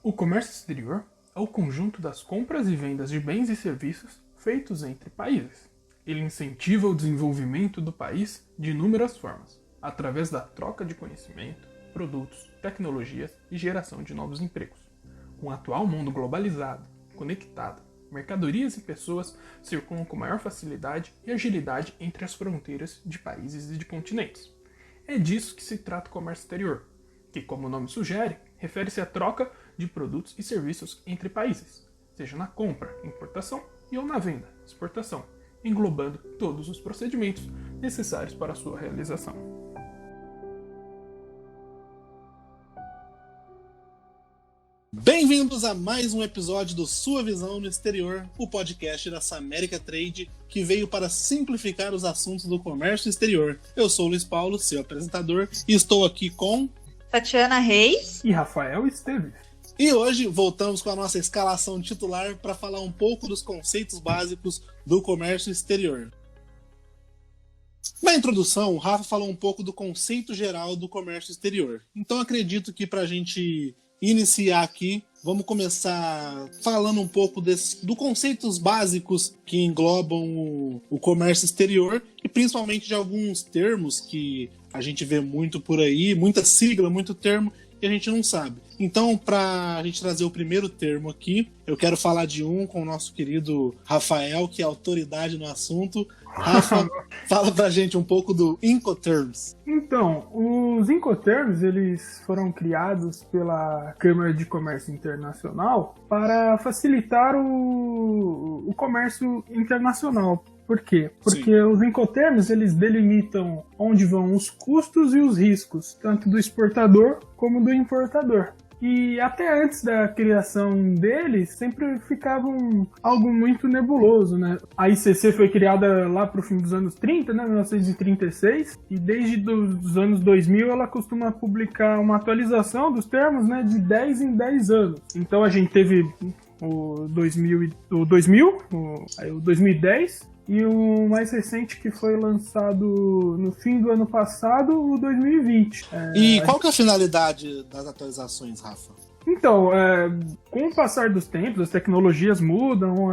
O comércio exterior é o conjunto das compras e vendas de bens e serviços feitos entre países. Ele incentiva o desenvolvimento do país de inúmeras formas, através da troca de conhecimento, produtos, tecnologias e geração de novos empregos. Com o atual mundo globalizado, conectado, mercadorias e pessoas circulam com maior facilidade e agilidade entre as fronteiras de países e de continentes. É disso que se trata o comércio exterior, que, como o nome sugere, refere-se à troca de produtos e serviços entre países, seja na compra, importação ou na venda, exportação, englobando todos os procedimentos necessários para a sua realização. Bem-vindos a mais um episódio do Sua Visão no Exterior, o podcast da Samérica Trade, que veio para simplificar os assuntos do comércio exterior. Eu sou o Luiz Paulo, seu apresentador, e estou aqui com Tatiana Reis e Rafael Esteves. E hoje voltamos com a nossa escalação titular para falar um pouco dos conceitos básicos do comércio exterior. Na introdução, o Rafa falou um pouco do conceito geral do comércio exterior. Então acredito que para a gente iniciar aqui, vamos começar falando um pouco dos conceitos básicos que englobam o comércio exterior e principalmente de alguns termos que a gente vê muito por aí, muita sigla, muito termo que a gente não sabe. Então, para a gente trazer o primeiro termo aqui, eu quero falar de um com o nosso querido Rafael, que é autoridade no assunto. Rafa, fala pra gente um pouco do Incoterms. Então, os Incoterms, eles foram criados pela Câmara de Comércio Internacional para facilitar o comércio internacional. Por quê? Porque Sim. Os Incoterms, eles delimitam onde vão os custos e os riscos, tanto do exportador como do importador. E até antes da criação deles, sempre ficava algo muito nebuloso, né? A ICC foi criada lá pro fim dos anos 30, né? 1936, e desde os anos 2000 ela costuma publicar uma atualização dos termos, né? De 10 em 10 anos. Então a gente teve o 2000, o 2010, e o mais recente que foi lançado no fim do ano passado, o 2020. E qual que é a finalidade das atualizações, Rafa? Então, com o passar dos tempos, as tecnologias mudam,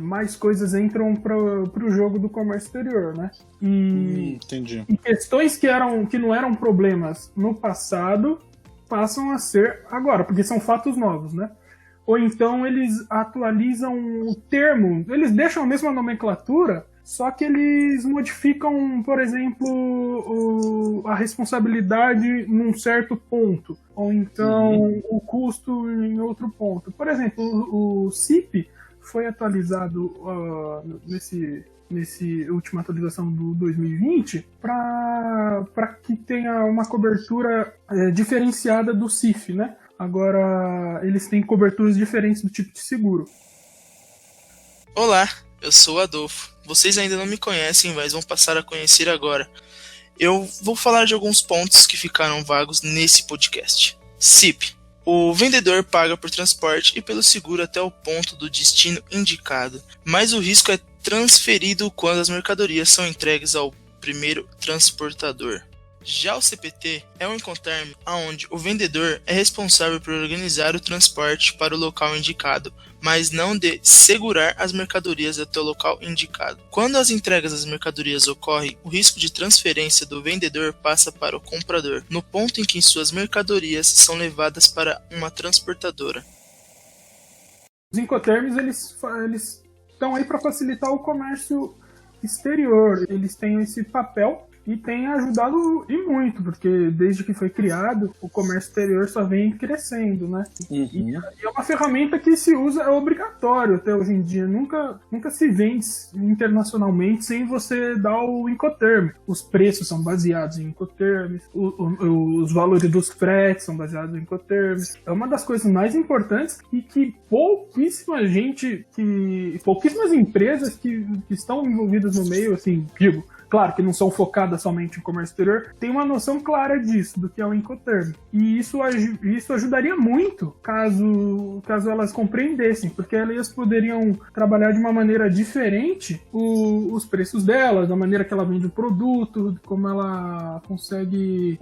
mais coisas entram para o jogo do comércio exterior, né? Entendi. E questões que não eram problemas no passado passam a ser agora, porque são fatos novos, né? Ou então eles atualizam o termo, eles deixam a mesma nomenclatura, só que eles modificam, por exemplo, a responsabilidade num certo ponto, ou então o custo em outro ponto. Por exemplo, o CIP foi atualizado nesse última atualização do 2020 para que tenha uma cobertura diferenciada do CIF, né? Agora, eles têm coberturas diferentes do tipo de seguro. Olá, eu sou o Adolfo. Vocês ainda não me conhecem, mas vão passar a conhecer agora. Eu vou falar de alguns pontos que ficaram vagos nesse podcast. CIP. O vendedor paga por transporte e pelo seguro até o ponto do destino indicado, mas o risco é transferido quando as mercadorias são entregues ao primeiro transportador. Já o CPT é um Incoterm onde o vendedor é responsável por organizar o transporte para o local indicado, mas não de segurar as mercadorias até o local indicado. Quando as entregas das mercadorias ocorrem, o risco de transferência do vendedor passa para o comprador, no ponto em que suas mercadorias são levadas para uma transportadora. Os Incoterms, eles estão aí para facilitar o comércio exterior. Eles têm esse papel e tem ajudado e muito, porque desde que foi criado, o comércio exterior só vem crescendo, né? E é uma ferramenta que se usa, é obrigatório até hoje em dia. Nunca se vende internacionalmente sem você dar o Incoterm. Os preços são baseados em Incoterms, os valores dos fretes são baseados em Incoterms. É uma das coisas mais importantes e que pouquíssimas empresas que estão envolvidas no meio, assim, digo, claro, que não são focadas somente em comércio exterior, tem uma noção clara disso, do que é o Incoterm. E isso ajudaria muito caso elas compreendessem, porque elas poderiam trabalhar de uma maneira diferente os preços delas, da maneira que ela vende o produto, como ela consegue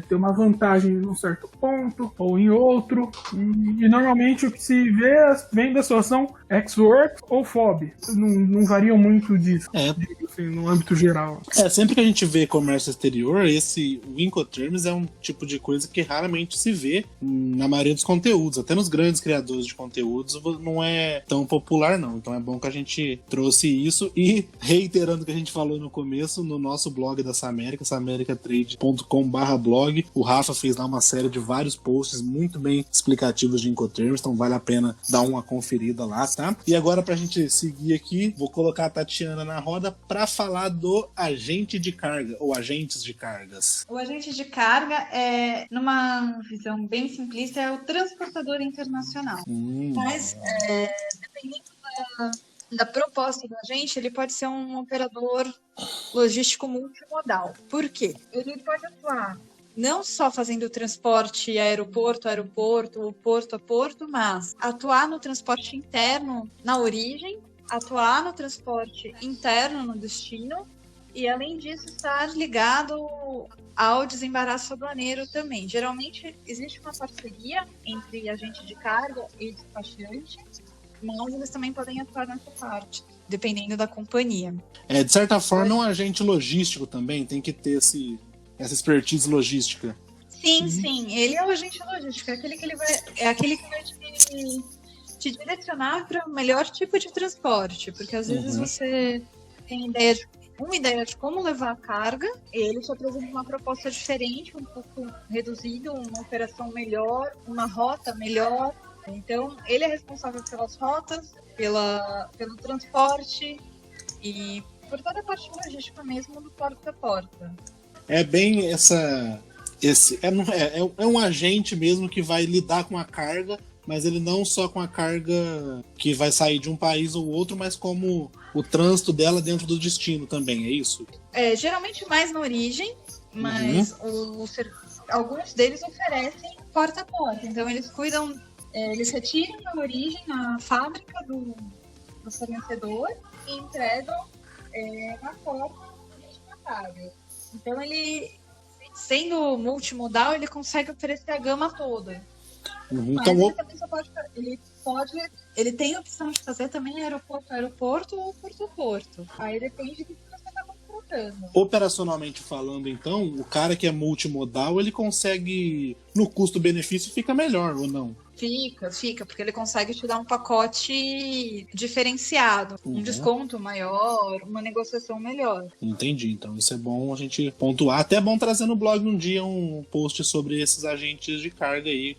ter uma vantagem em um certo ponto ou em outro. E normalmente o que se vê as vendas só são ex-work ou FOB. Não variam muito disso, assim, no âmbito geral. Sempre que a gente vê comércio exterior, o Incoterms é um tipo de coisa que raramente se vê na maioria dos conteúdos. Até nos grandes criadores de conteúdos não é tão popular, não. Então é bom que a gente trouxe isso. E reiterando o que a gente falou no começo, no nosso blog da Samérica, samericatrade.com/blog, o Rafa fez lá uma série de vários posts muito bem explicativos de Incoterms, então vale a pena dar uma conferida lá, tá? E agora, pra gente seguir aqui, vou colocar a Tatiana na roda para falar do agente de carga, ou agentes de cargas. O agente de carga é, numa visão bem simplista, é o transportador internacional. Mas, dependendo da proposta do agente, ele pode ser um operador logístico multimodal. Por quê? Ele pode atuar não só fazendo o transporte aeroporto a aeroporto, porto a porto, mas atuar no transporte interno na origem, atuar no transporte interno no destino e, além disso, estar ligado ao desembaraço aduaneiro também. Geralmente, existe uma parceria entre agente de carga e despachante, mas eles também podem atuar nessa parte, dependendo da companhia. De certa forma, é um agente logístico também, tem que ter essa expertise logística. Sim. Ele é o agente logístico, é aquele que vai te direcionar para o melhor tipo de transporte, porque às vezes você tem uma ideia de como levar a carga, ele te apresenta uma proposta diferente, um pouco reduzida, uma operação melhor, uma rota melhor. Então, ele é responsável pelas rotas, pelo transporte e por toda a parte logística mesmo do porta a porta. É bem é um agente mesmo que vai lidar com a carga, mas ele não só com a carga que vai sair de um país ou outro, mas como o trânsito dela dentro do destino também, é isso? Geralmente mais na origem, mas alguns deles oferecem porta a porta. Então eles cuidam, eles retiram na origem a fábrica do fornecedor e entregam na porta do destinatário. Então ele, sendo multimodal, ele consegue oferecer a gama toda. Mas ele também ele tem a opção de fazer também aeroporto a aeroporto ou porto a porto. Aí depende do que você está contratando. Operacionalmente falando, então, o cara que é multimodal, ele consegue, no custo-benefício, fica melhor ou não? Fica, porque ele consegue te dar um pacote diferenciado, um desconto maior, uma negociação melhor. Entendi, então isso é bom a gente pontuar. Até é bom trazer no blog um dia um post sobre esses agentes de carga aí.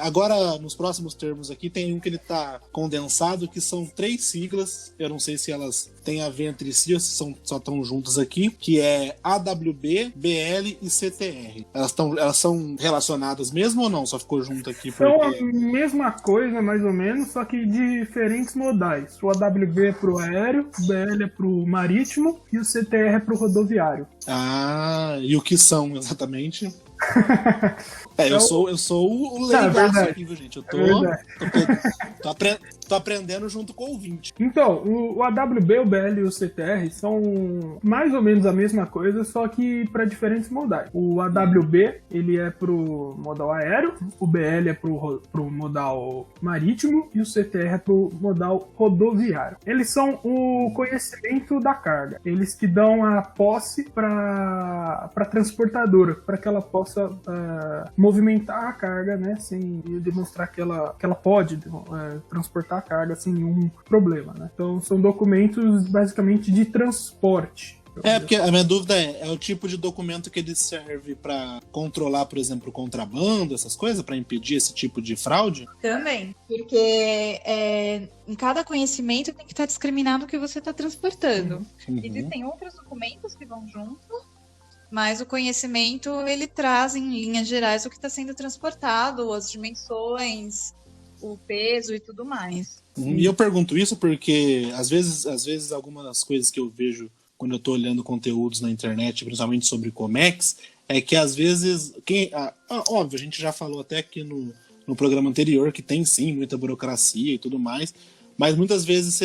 Agora, nos próximos termos aqui, tem um que ele tá condensado, que são 3 siglas, eu não sei se elas têm a ver entre si ou se só estão juntas aqui, que é AWB, BL e CTR. Elas são relacionadas mesmo ou não? Só ficou junto aqui porque... Mesma coisa, mais ou menos, só que de diferentes modais. O AWB é pro aéreo, o BL é pro marítimo e o CTR é pro rodoviário. E o que são exatamente? Eu sou o leigaço aqui, viu, gente? Eu tô aprendendo junto com o ouvinte. Então, o AWB, o BL e o CTR são mais ou menos a mesma coisa, só que para diferentes modais. O AWB, ele é pro modal aéreo, o BL é pro modal marítimo e o CTR é pro modal rodoviário. Eles são o conhecimento da carga. Eles que dão a posse para transportadora, para que ela possa movimentar a carga, né, sem demonstrar que ela pode transportar a carga sem nenhum problema, né? Então são documentos basicamente de transporte. Porque a minha dúvida é o tipo de documento que ele serve para controlar, por exemplo, o contrabando, essas coisas, para impedir esse tipo de fraude? Também, porque em cada conhecimento tem que estar discriminado o que você está transportando. Existem outros documentos que vão junto, mas o conhecimento, ele traz em linhas gerais o que está sendo transportado, as dimensões, o peso e tudo mais. E eu pergunto isso porque, às vezes algumas coisas que eu vejo quando eu estou olhando conteúdos na internet, principalmente sobre Comex, é que às vezes, óbvio, a gente já falou até aqui no programa anterior que tem sim muita burocracia e tudo mais, mas muitas vezes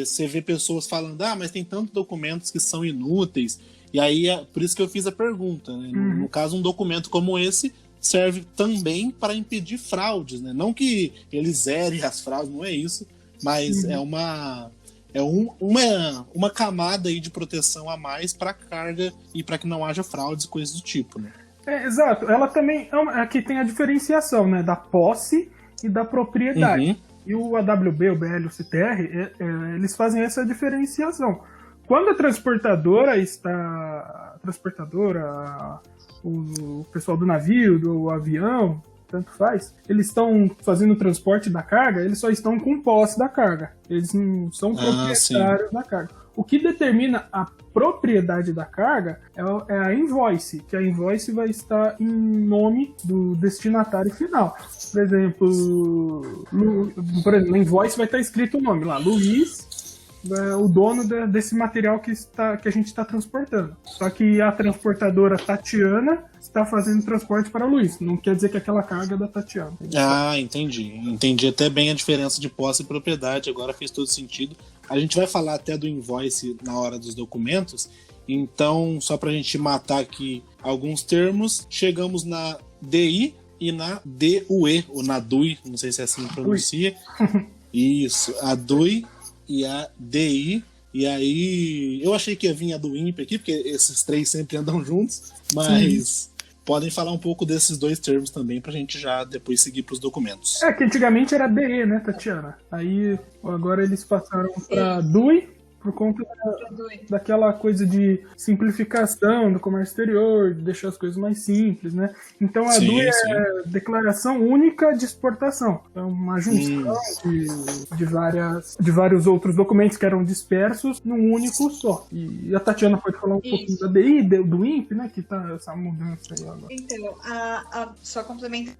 você vê pessoas falando, mas tem tantos documentos que são inúteis, e aí por isso que eu fiz a pergunta, né? No caso, um documento como esse serve também para impedir fraudes, né? Não que ele zere as fraudes, não é isso, mas é uma camada aí de proteção a mais para a carga e para que não haja fraudes e coisas do tipo, né? Exato. Ela também aqui tem a diferenciação, né, da posse e da propriedade. E o AWB, o BL, o CTR, eles fazem essa diferenciação. Quando a transportadora o pessoal do navio, do avião, tanto faz, eles estão fazendo o transporte da carga, eles só estão com posse da carga. Eles não são proprietários da carga. O que determina a propriedade da carga é a invoice, que a invoice vai estar em nome do destinatário final. Por exemplo, na invoice vai estar escrito o nome lá, Luiz, o dono desse material que a gente está transportando. Só que a transportadora Tatiana está fazendo transporte para Luiz. Não quer dizer que aquela carga é da Tatiana. Entendi. Entendi até bem a diferença de posse e propriedade. Agora fez todo sentido. A gente vai falar até do invoice na hora dos documentos. Então, só para a gente matar aqui alguns termos, chegamos na DI e na DUE, ou na DUI, não sei se é assim que pronuncia. Isso, a DUI e a DI, e aí eu achei que ia vir a do INPE aqui, porque esses três sempre andam juntos, mas podem falar um pouco desses dois termos também pra gente já depois seguir pros documentos. Que antigamente era DE, né, Tatiana? Aí agora eles passaram pra DUI, por conta daquela coisa de simplificação do comércio exterior, de deixar as coisas mais simples, né? Então a DUI é Declaração Única de Exportação. É uma junção de vários outros documentos que eram dispersos num único só. E a Tatiana pode falar um pouquinho da DI, do INPE, né? Que tá essa mudança aí agora. Então, só complemento.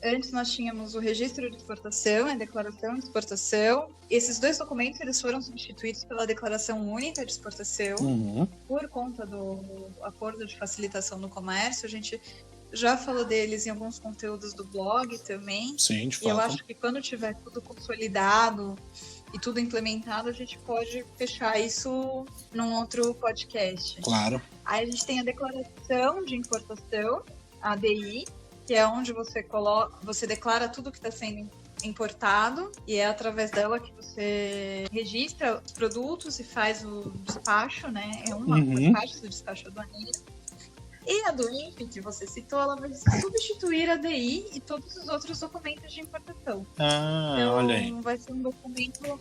Antes nós tínhamos o registro de exportação, a declaração de exportação. Esses dois documentos eles foram substituídos pela declaração única de exportação por conta do acordo de facilitação do comércio. A gente já falou deles em alguns conteúdos do blog também. Sim, de fato. E eu acho que quando tiver tudo consolidado e tudo implementado, a gente pode fechar isso num outro podcast. Claro. Aí a gente tem a declaração de importação, a ADI, que é onde você declara tudo que está sendo importado, e é através dela que você registra os produtos e faz o despacho, né? É uma parte do despacho aduaneiro. E a do INPE, que você citou, ela vai substituir a DI e todos os outros documentos de importação. Então, olha aí. Vai ser um documento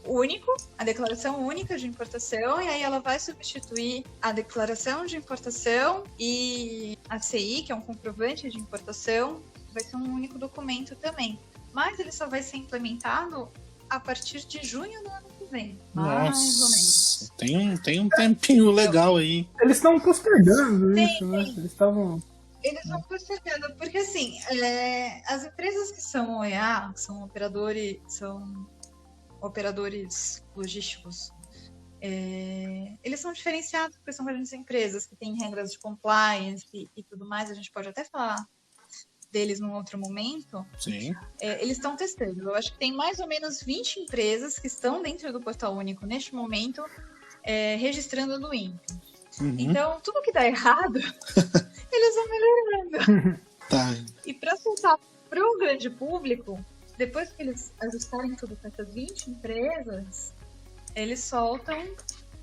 único, a declaração única de importação, e aí ela vai substituir a declaração de importação e a CI, que é um comprovante de importação, vai ser um único documento também. Mas ele só vai ser implementado a partir de junho do ano que vem, mais ou menos. Tem um tempinho legal aí. Eles estão postergando isso, né? Eles estão postergando, porque assim, as empresas que são OEA, que são operadores logísticos, eles são diferenciados porque são grandes empresas que têm regras de compliance e tudo mais. A gente pode até falar deles num outro momento. Sim. Eles estão testando. Eu acho que tem mais ou menos 20 empresas que estão dentro do Portal Único neste momento, registrando no INPE. Então, tudo que dá errado, eles vão melhorando. Tá. E para soltar para o grande público, depois que eles ajustarem tudo com essas 20 empresas, eles soltam,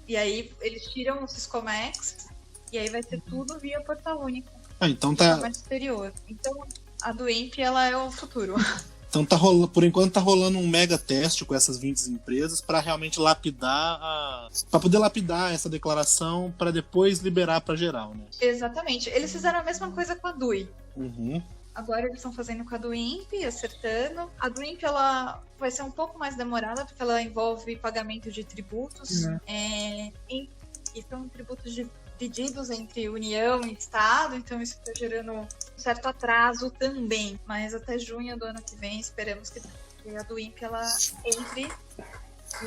e aí eles tiram o Siscomex, e aí vai ser tudo via Portal Único. Então tá. Exterior. Então a do INPE, ela é o futuro. Então por enquanto tá rolando um mega teste com essas 20 empresas para realmente para poder lapidar essa declaração para depois liberar para geral, né? Exatamente. Eles fizeram a mesma coisa com a DUI. Agora eles estão fazendo com a do INPE, acertando. A do INPE, ela vai ser um pouco mais demorada, porque ela envolve pagamento de tributos. E são tributos divididos entre União e Estado, então isso está gerando um certo atraso também. Mas até junho do ano que vem, esperamos que a do INPE ela entre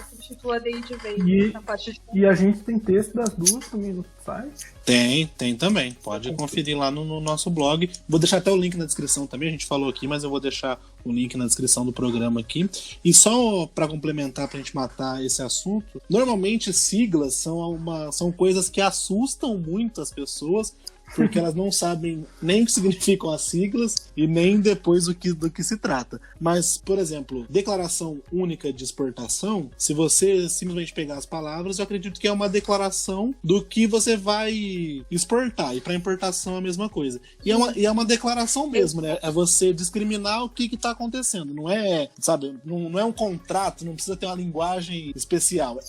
substitua daí de vez na parte de... E a gente tem texto das duas também no site. Tem também. Pode conferir lá no nosso blog. Vou deixar até o link na descrição também. A gente falou aqui, mas eu vou deixar o link na descrição do programa aqui. E só para complementar, pra gente matar esse assunto, normalmente siglas são coisas que assustam muito as pessoas, porque elas não sabem nem o que significam as siglas e nem depois do que se trata. Mas, por exemplo, declaração única de exportação, se você simplesmente pegar as palavras, eu acredito que é uma declaração do que você vai exportar. E para importação é a mesma coisa. E é uma declaração mesmo, né? É você discriminar o que está acontecendo. Não é, sabe, não é um contrato, não precisa ter uma linguagem especial.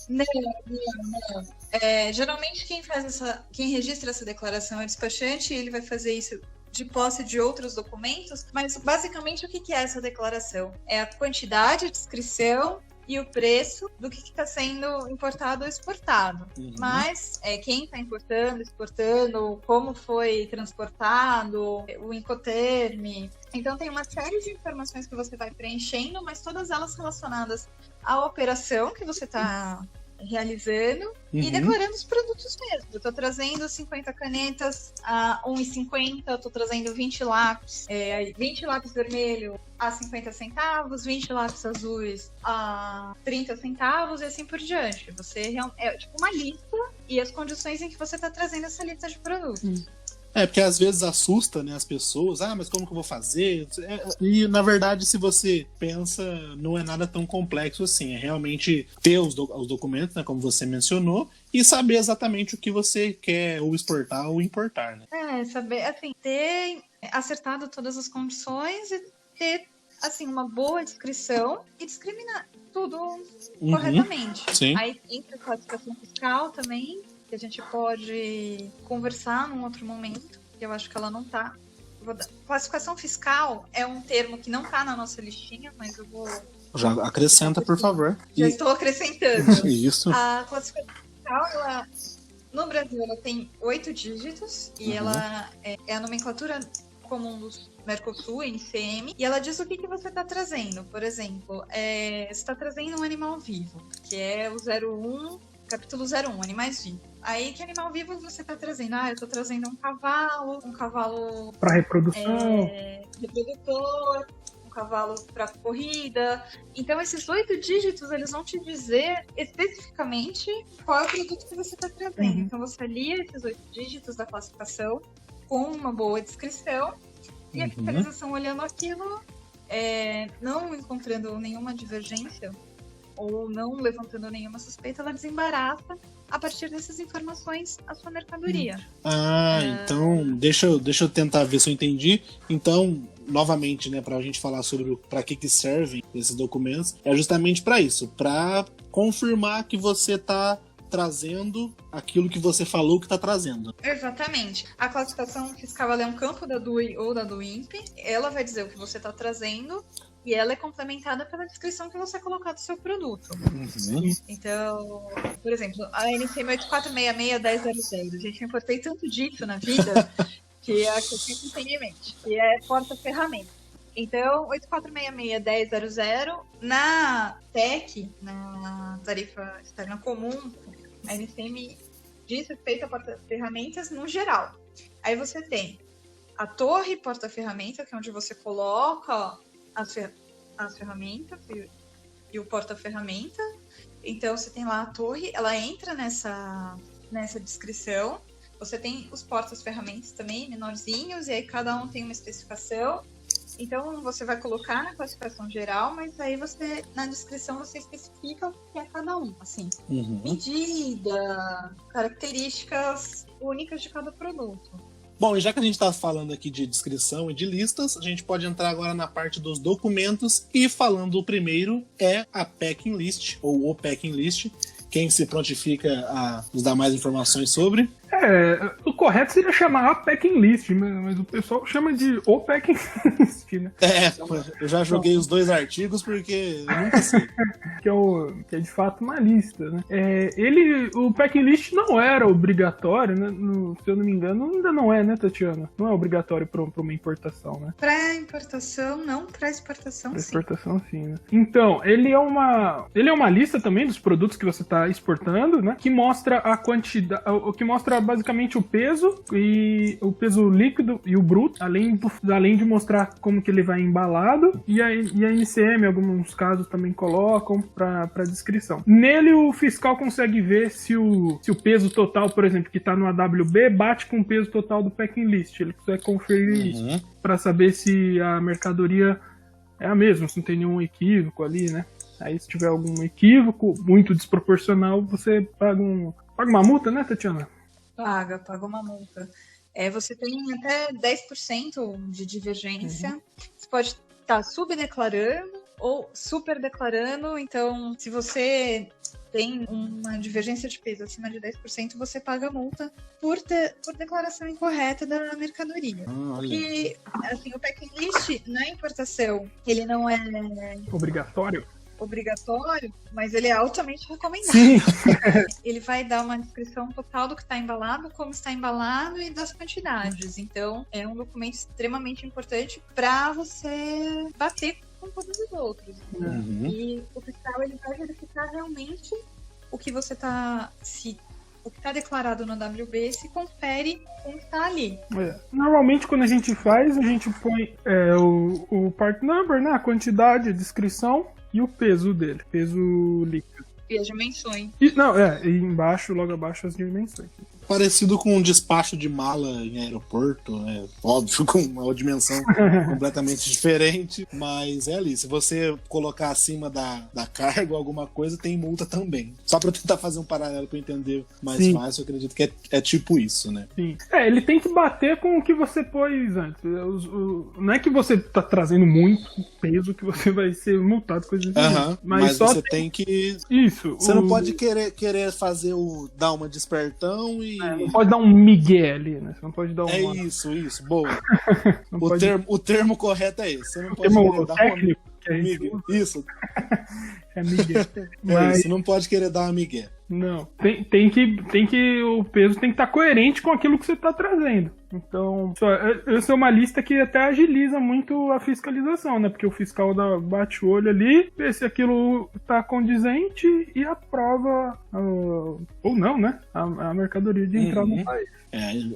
Não. Geralmente quem registra essa declaração é o despachante, e ele vai fazer isso de posse de outros documentos, mas basicamente o que é essa declaração? É a quantidade, a descrição e o preço do que está sendo importado ou exportado. Uhum. Mas quem está importando, exportando, como foi transportado, o Incoterm. Então tem uma série de informações que você vai preenchendo, mas todas elas relacionadas à operação que você está realizando e declarando os produtos mesmo. Eu tô trazendo 50 canetas a 1,50, eu tô trazendo 20 lápis, 20 lápis vermelho a 50 centavos, 20 lápis azuis a 30 centavos e assim por diante. Você é tipo uma lista e as condições em que você tá trazendo essa lista de produtos. Porque às vezes assusta, né, as pessoas. Mas como que eu vou fazer? E, na verdade, se você pensa, não é nada tão complexo assim. É realmente ter os documentos, né, como você mencionou, e saber exatamente o que você quer ou exportar ou importar, né? Saber, assim, ter acertado todas as condições e ter, assim, uma boa descrição e discriminar tudo corretamente. Sim. Aí entra a classificação fiscal também, que a gente pode conversar num outro momento, que eu acho que ela não tá. Classificação fiscal é um termo que não tá na nossa listinha, mas eu vou... Já acrescenta, por favor. Já estou acrescentando. Isso. A classificação fiscal, no Brasil, ela tem 8 dígitos e ela é a nomenclatura comum dos Mercosul, NCM, e ela diz o que você está trazendo. Por exemplo, você está trazendo um animal vivo, que é o 01, capítulo 01, animais vivos. Aí, que animal vivo você está trazendo? Eu estou trazendo um cavalo para reprodução, reprodutor, um cavalo para corrida. Então, esses 8 dígitos, eles vão te dizer especificamente qual é o produto que você está trazendo. Então, você alia esses 8 dígitos da classificação com uma boa descrição, e a fiscalização olhando aquilo, não encontrando nenhuma divergência ou não levantando nenhuma suspeita, ela desembaraça a partir dessas informações a sua mercadoria. Então deixa eu tentar ver se eu entendi. Então, novamente, né, pra gente falar sobre para que servem esses documentos, é justamente para isso, para confirmar que você tá trazendo aquilo que você falou que está trazendo. Exatamente. A classificação fiscal é um campo da DUI ou da DUIMP. Ela vai dizer o que você está trazendo e ela é complementada pela descrição que você colocar do seu produto. Então, por exemplo, a NCM 8466-1000. Gente, eu importei tanto disso na vida que é a que eu sempre tenho em mente, que é porta-ferramenta. Então, 8466-1000, na TEC, na tarifa externa comum, a NCM diz respeito a porta-ferramentas no geral. Aí você tem a torre porta-ferramenta, que é onde você coloca as ferramentas e o porta-ferramenta. Então, você tem lá a torre, ela entra nessa descrição. Você tem os portas-ferramentas também, menorzinhos, e aí cada um tem uma especificação. Então, você vai colocar na classificação geral, mas aí na descrição você especifica o que é cada um, assim. Medida, características únicas de cada produto. Bom, e já que a gente está falando aqui de descrição e de listas, a gente pode entrar agora na parte dos documentos, e falando o primeiro é a Packing List, ou o Packing List. Quem se prontifica a nos dar mais informações sobre? O correto seria chamar a packing list, mas o pessoal chama de o packing list, né? Eu já joguei os dois artigos porque eu nunca sei. que é de fato uma lista, né? O packing list não era obrigatório, né? Se eu não me engano, ainda não é, né, Tatiana? Não é obrigatório para uma importação, né? Para importação, não. Para exportação, Pra sim. exportação, sim, né? Então, ele é uma lista também dos produtos que você está exportando, né? Que mostra a quantidade, que mostra basicamente o peso líquido e o bruto, além de mostrar como que ele vai embalado, e a NCM, em alguns casos, também colocam para descrição. Nele, o fiscal consegue ver se o peso total, por exemplo, que está no AWB, bate com o peso total do packing list. Ele consegue conferir isso para saber se a mercadoria é a mesma, se não tem nenhum equívoco ali, né? Aí, se tiver algum equívoco muito desproporcional, você paga uma multa, né, Tatiana? Paga uma multa. Você tem até 10% de divergência. Você pode estar subdeclarando ou superdeclarando. Então, se você tem uma divergência de peso acima de 10%, você paga multa por declaração incorreta da mercadoria. Porque, assim, o packing list na importação, ele não é obrigatório, mas ele é altamente recomendado. Sim. Ele vai dar uma descrição total do que está embalado, como está embalado e das quantidades. Então, é um documento extremamente importante para você bater com todos os outros. E o fiscal, ele vai verificar realmente o que você o que está declarado no WB se confere com o que está ali. Normalmente, quando a gente faz, a gente põe o part number, né? A quantidade, a descrição e o peso dele, peso líquido. E as dimensões. E embaixo, logo abaixo, as dimensões. Parecido com um despacho de mala em aeroporto, né? Óbvio, com uma dimensão completamente diferente, mas é ali. Se você colocar acima da carga ou alguma coisa, tem multa também. Só pra tentar fazer um paralelo pra entender mais fácil, eu acredito que é tipo isso, né? Sim. Ele tem que bater com o que você pôs antes. Não é que você tá trazendo muito peso que você vai ser multado, coisa assim. Mas só você tem que... Isso. Você não pode querer fazer dar uma despertão e... Não pode dar um migué ali, né? Você não pode dar Isso, boa. O termo correto é esse. Você não pode querer dar técnico, uma migué. Isso. É migué. Você não pode querer dar uma migué. Não. Tem que o peso tem que estar coerente com aquilo que você está trazendo. Então, essa é uma lista que até agiliza muito a fiscalização, né? Porque o fiscal bate o olho ali, vê se aquilo está condizente e aprova, ou não, né? A mercadoria de entrar no país.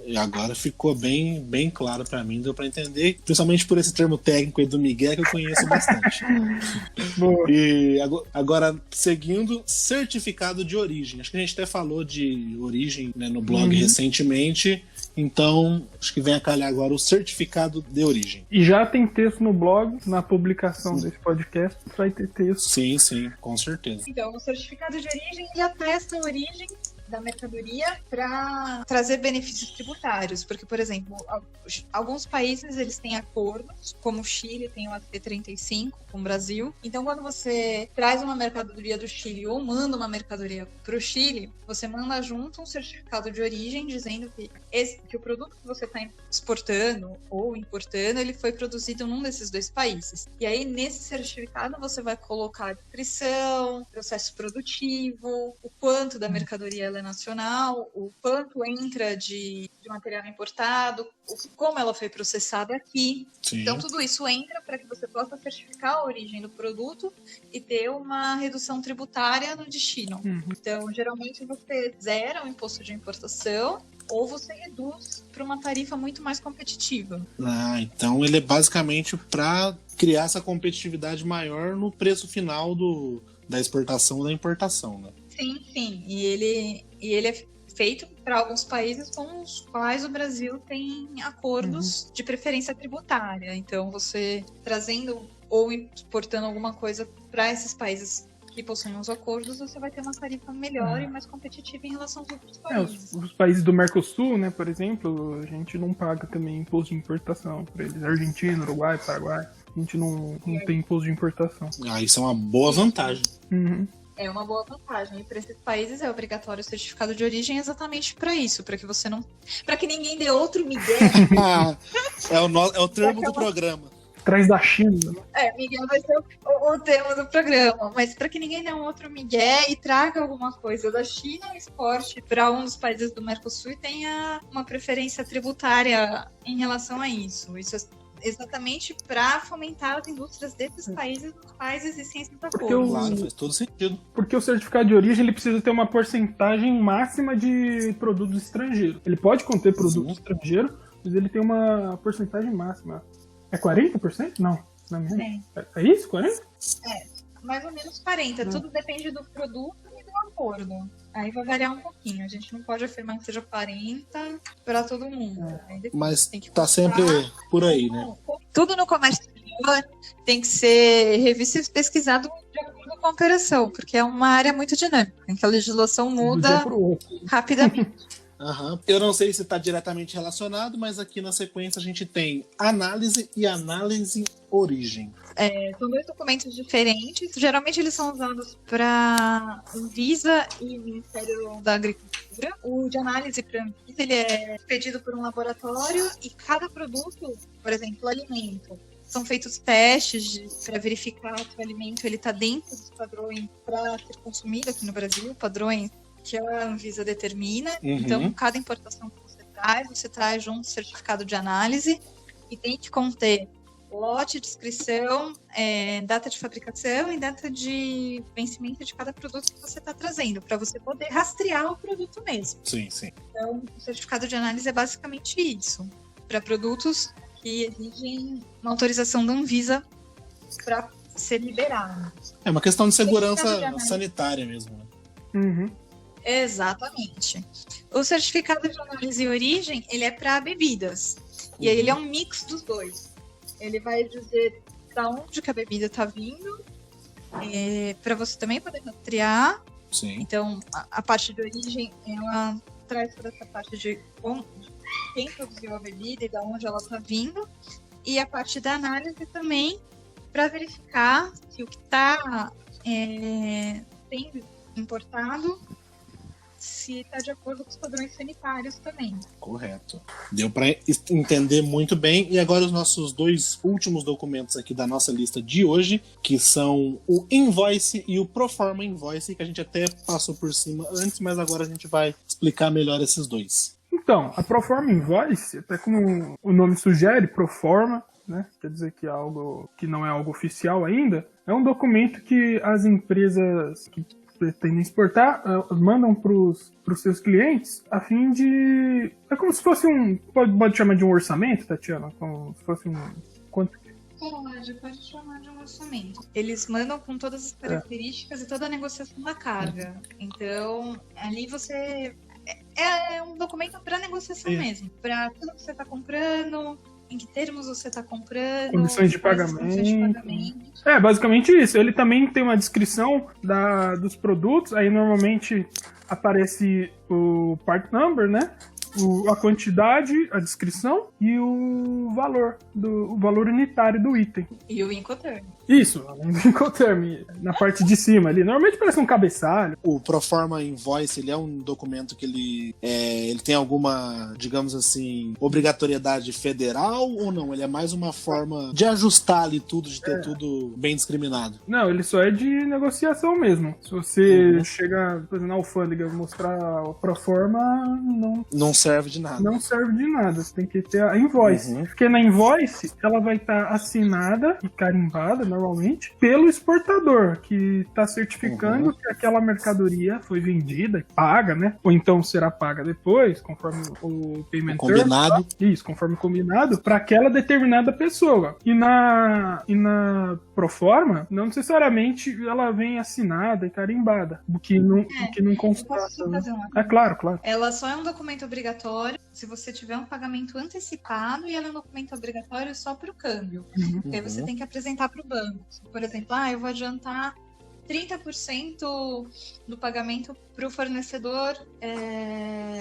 E agora ficou bem claro para mim, deu para entender, principalmente por esse termo técnico aí do Miguel, que eu conheço bastante. Boa. E agora, seguindo, certificado de origem. Acho que a gente até falou de origem, né, no blog recentemente, então acho que vem a calhar agora o certificado de origem. E já tem texto no blog, na publicação desse podcast, vai ter texto. Sim, com certeza. Então, o certificado de origem, ele atesta a origem da mercadoria para trazer benefícios tributários, porque, por exemplo, alguns países eles têm acordos, como o Chile tem o AT35 com o Brasil. Então, quando você traz uma mercadoria do Chile ou manda uma mercadoria para o Chile, você manda junto um certificado de origem dizendo que o produto que você está exportando ou importando, ele foi produzido num desses dois países. E aí, nesse certificado, você vai colocar a descrição, processo produtivo, o quanto da mercadoria é nacional, o quanto entra de material importado, como ela foi processada aqui. Sim. Então, tudo isso entra para que você possa certificar a origem do produto e ter uma redução tributária no destino. Então, geralmente, você zera o imposto de importação ou você reduz para uma tarifa muito mais competitiva. Então ele é basicamente para criar essa competitividade maior no preço final da exportação ou da importação, né? Sim. E ele é feito para alguns países com os quais o Brasil tem acordos de preferência tributária. Então, você trazendo ou exportando alguma coisa para esses países que possuem os acordos, você vai ter uma tarifa melhor e mais competitiva em relação aos outros países. Os países do Mercosul, né, por exemplo, a gente não paga também imposto de importação para eles. Argentina, Uruguai, Paraguai, a gente não tem imposto de importação. Isso é uma boa vantagem. É uma boa vantagem. E para esses países é obrigatório o certificado de origem exatamente para isso, para que você não. Para que ninguém dê outro migué. É o termo do programa. Atrás da China. Né? Miguel vai ser o tema do programa. Mas para que ninguém dê um outro migué e traga alguma coisa da China, o exporte para um dos países do Mercosul e tenha uma preferência tributária em relação a isso. Isso é exatamente para fomentar as indústrias desses países nos quais existem esses acordos. Claro, faz todo sentido. Porque o certificado de origem ele precisa ter uma porcentagem máxima de produtos estrangeiros. Ele pode conter produto estrangeiro, mas ele tem uma porcentagem máxima. É 40%? Não. É isso? 40%? Mais ou menos 40%. Tudo depende do produto e do acordo. Aí vai variar um pouquinho. A gente não pode afirmar que seja 40% para todo mundo. Mas tá sempre por aí, né? Tudo no comércio exterior tem que ser revisto e pesquisado de acordo com a operação, porque é uma área muito dinâmica, em que a legislação muda rapidamente. Eu não sei se está diretamente relacionado, mas aqui na sequência a gente tem análise e análise origem. São dois documentos diferentes. Geralmente eles são usados para Anvisa e Ministério da Agricultura. O de análise para Anvisa ele é pedido por um laboratório e cada produto, por exemplo, o alimento, são feitos testes para verificar se o alimento está dentro dos padrões para ser consumido aqui no Brasil, padrões que a Anvisa determina. Então, cada importação que você traz junto um certificado de análise e tem que conter lote, descrição, data de fabricação e data de vencimento de cada produto que você está trazendo, para você poder rastrear o produto mesmo. Sim. Então, o certificado de análise é basicamente isso, para produtos que exigem uma autorização da Anvisa para ser liberado. É uma questão de segurança sanitária mesmo, né? Exatamente. O certificado de análise e origem, ele é para bebidas. E aí ele é um mix dos dois. Ele vai dizer da onde que a bebida está vindo, para você também poder rastrear. Sim. Então, a parte de origem, ela traz toda essa parte de quem produziu a bebida e de onde ela está vindo. E a parte da análise também, para verificar se o que está sendo importado se está de acordo com os padrões sanitários também. Correto. Deu para entender muito bem. E agora os nossos dois últimos documentos aqui da nossa lista de hoje, que são o Invoice e o Proforma Invoice, que a gente até passou por cima antes, mas agora a gente vai explicar melhor esses dois. Então, a Proforma Invoice, até como o nome sugere, Proforma, né? Quer dizer que é algo que não é algo oficial ainda, é um documento que as empresas que pretendem exportar, mandam para os seus clientes a fim de... É como se fosse pode chamar de um orçamento, Tatiana? Como se fosse quanto... Pode chamar de um orçamento. Eles mandam com todas as características e toda a negociação da carga. Então, ali você... É um documento para negociação mesmo. Para tudo que você está comprando, em que termos você está comprando, condições de pagamento. Basicamente isso. Ele também tem uma descrição dos produtos, aí normalmente aparece o part number, né? A quantidade, a descrição e o valor unitário do item. E o Incoterm. Isso, além do Incoterm, na parte de cima ali. Normalmente parece um cabeçalho. O Proforma Invoice, ele é um documento que ele tem alguma, digamos assim, obrigatoriedade federal ou não? Ele é mais uma forma de ajustar ali tudo, de ter tudo bem discriminado? Não, ele só é de negociação mesmo. Se você chegar, por exemplo, na alfândega e mostrar o Proforma, não serve de nada. Não serve de nada. Você tem que ter a invoice. Porque na invoice, ela vai estar assinada e carimbada, normalmente, pelo exportador, que está certificando que aquela mercadoria foi vendida, paga, né? Ou então será paga depois, conforme o payment combinado. Isso, conforme combinado, para aquela determinada pessoa. E na Proforma, não necessariamente ela vem assinada e carimbada, o que não constata. Né? Claro. Ela só é um documento obrigatório se você tiver um pagamento antecipado e ela é um documento obrigatório só para o câmbio. Porque aí você tem que apresentar para o banco. Por exemplo, eu vou adiantar 30% do pagamento para o fornecedor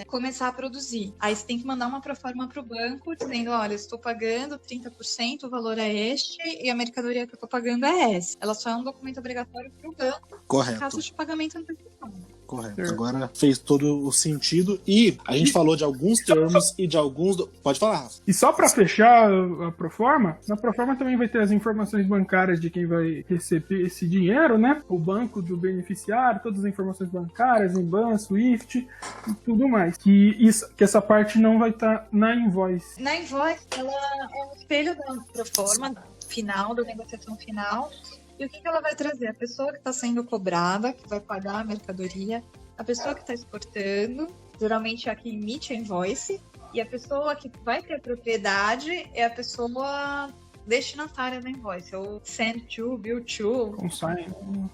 começar a produzir. Aí você tem que mandar uma proforma para o banco dizendo, olha, estou pagando 30%, o valor é este e a mercadoria que eu estou pagando é essa. Ela só é um documento obrigatório para o banco Correto. em caso de pagamento antecipado. Correto. Agora fez todo o sentido. E a gente falou de alguns termos e de alguns... Pode falar, Rafa. E só para fechar a proforma, na proforma também vai ter as informações bancárias de quem vai receber esse dinheiro, né? O banco do beneficiário, todas as informações bancárias, IBAN, SWIFT e tudo mais. Que essa parte não vai estar na invoice. Na invoice, ela é um espelho da proforma final, da negociação final. E o que ela vai trazer? A pessoa que está sendo cobrada, que vai pagar a mercadoria, a pessoa que está exportando, geralmente é a que emite a invoice, e a pessoa que vai ter a propriedade é a pessoa destinatária da invoice, ou send to, bill to, Consign.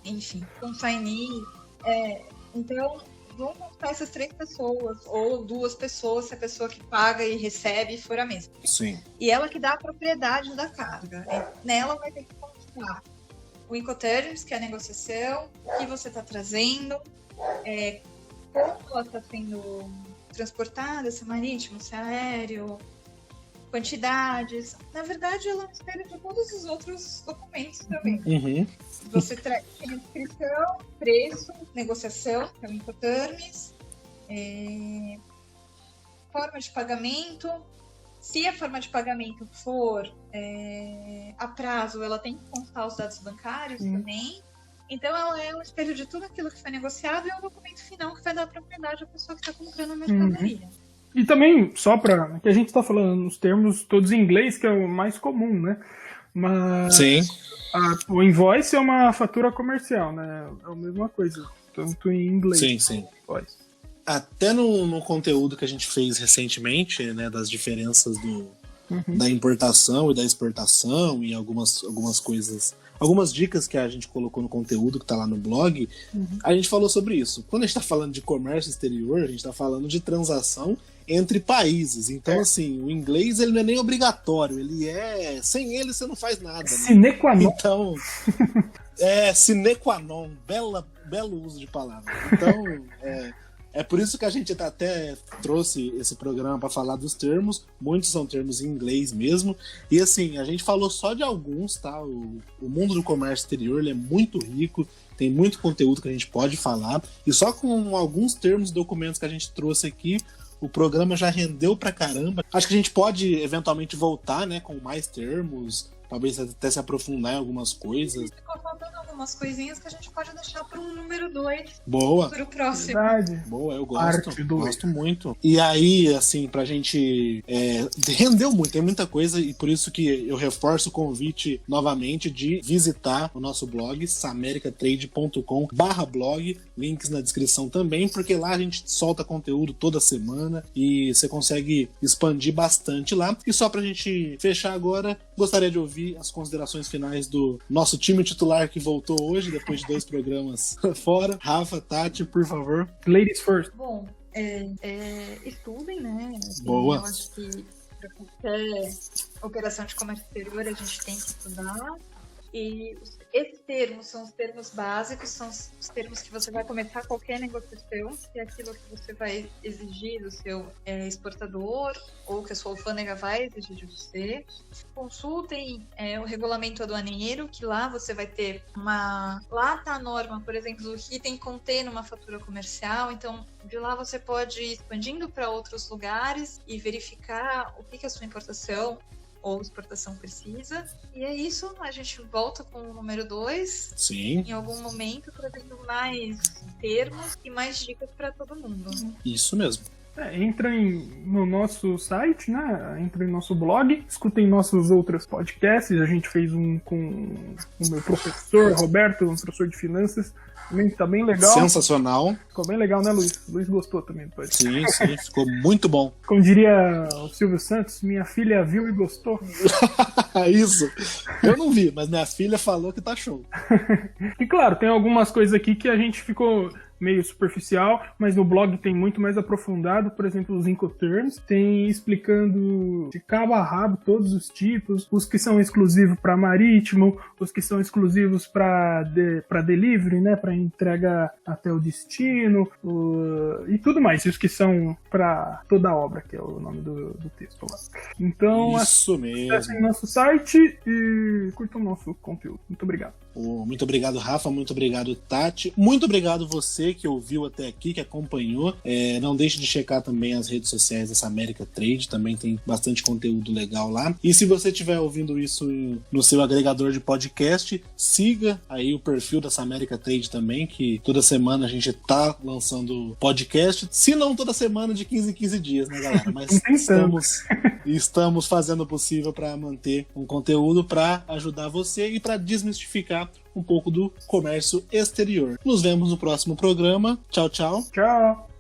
enfim, consignee. Então, vão contar essas 3 pessoas, ou 2 pessoas, se a pessoa que paga e recebe for a mesma. Sim. E ela que dá a propriedade da carga. Nela vai ter que constar o Incoterms, que é a negociação, o que você está trazendo, como ela está sendo transportada, se é marítimo, se é aéreo, quantidades. Na verdade, ela é um espelho de todos os outros documentos também. Uhum. Você traz inscrição, preço, negociação, que é o Incoterms, forma de pagamento. Se a forma de pagamento for a prazo, ela tem que constar os dados bancários também. Então, ela é um espelho de tudo aquilo que foi negociado e é o documento final que vai dar propriedade à pessoa que está comprando a mercadoria. E também, só para que a gente está falando nos termos todos em inglês, que é o mais comum, né? Mas Sim. O invoice é uma fatura comercial, né? É a mesma coisa, tanto em inglês. Sim, sim. Invoice. Até no conteúdo que a gente fez recentemente, né, das diferenças da importação e da exportação e algumas coisas, algumas dicas que a gente colocou no conteúdo que está lá no blog, a gente falou sobre isso. Quando a gente está falando de comércio exterior, a gente está falando de transação entre países. Então, assim, o inglês ele não é nem obrigatório, ele sem ele você não faz nada. Né? Sine qua non. Então, sine qua non, belo uso de palavra. Então, é por isso que a gente até trouxe esse programa para falar dos termos. Muitos são termos em inglês mesmo. E assim, a gente falou só de alguns, tá? O mundo do comércio exterior ele é muito rico, tem muito conteúdo que a gente pode falar. E só com alguns termos e documentos que a gente trouxe aqui, o programa já rendeu pra caramba. Acho que a gente pode eventualmente voltar, né, com mais termos, talvez até se aprofundar em algumas coisas. Ficou faltando algumas coisinhas que a gente pode deixar para um número 2. Boa. Para o próximo. Verdade. Boa, eu Parte dois. gosto muito. E aí, assim, pra gente... rendeu muito, tem muita coisa, e por isso que eu reforço o convite novamente de visitar o nosso blog, samericatrade.com/blog, links na descrição também, porque lá a gente solta conteúdo toda semana e você consegue expandir bastante lá. E só pra gente fechar agora, gostaria de ouvir as considerações finais do nosso time titular que voltou hoje, depois de 2 programas fora. Rafa, Tati, por favor. Ladies first. Bom, estudem, né? Assim, Boa. Eu acho que para qualquer operação de comércio exterior a gente tem que estudar. E esses termos são os termos básicos, são os termos que você vai começar qualquer negociação, que é aquilo que você vai exigir do seu exportador ou que a sua alfândega vai exigir de você. Consultem o regulamento aduaneiro, que lá você vai ter lá está a norma, por exemplo, do que tem que conter numa fatura comercial, então de lá você pode ir expandindo para outros lugares e verificar o que a sua importação ou exportação precisa. E é isso, a gente volta com o número 2. Sim. Em algum momento, trazendo mais termos e mais dicas para todo mundo. Isso mesmo. Entrem no nosso site, né? Entrem no nosso blog, escutem nossos outros podcasts. A gente fez um com o meu professor, Roberto, um professor de finanças. Também tá bem legal. Sensacional. Ficou bem legal, né, Luiz? O Luiz gostou também do podcast. Sim, ficou muito bom. Como diria o Silvio Santos, minha filha viu e gostou. Isso. Eu não vi, mas minha filha falou que tá show. E claro, tem algumas coisas aqui que a gente ficou meio superficial, mas no blog tem muito mais aprofundado, por exemplo, os Incoterms, tem explicando de cabo a rabo todos os tipos, os que são exclusivos para marítimo, os que são exclusivos para delivery, né, para entrega até o destino, e tudo mais, e os que são para toda a obra, que é o nome do texto lá. Então, isso mesmo. Acessem nosso site e curtam o nosso conteúdo. Muito obrigado. Muito obrigado, Rafa. Muito obrigado, Tati. Muito obrigado você que ouviu até aqui, que acompanhou. Não deixe de checar também as redes sociais dessa América Trade. Também tem bastante conteúdo legal lá. E se você estiver ouvindo isso no seu agregador de podcast, siga aí o perfil dessa América Trade também, que toda semana a gente tá lançando podcast. Se não toda semana, de 15 em 15 dias, né, galera? Mas estamos fazendo o possível para manter um conteúdo para ajudar você e para desmistificar um pouco do comércio exterior. Nos vemos no próximo programa. Tchau, tchau. Tchau.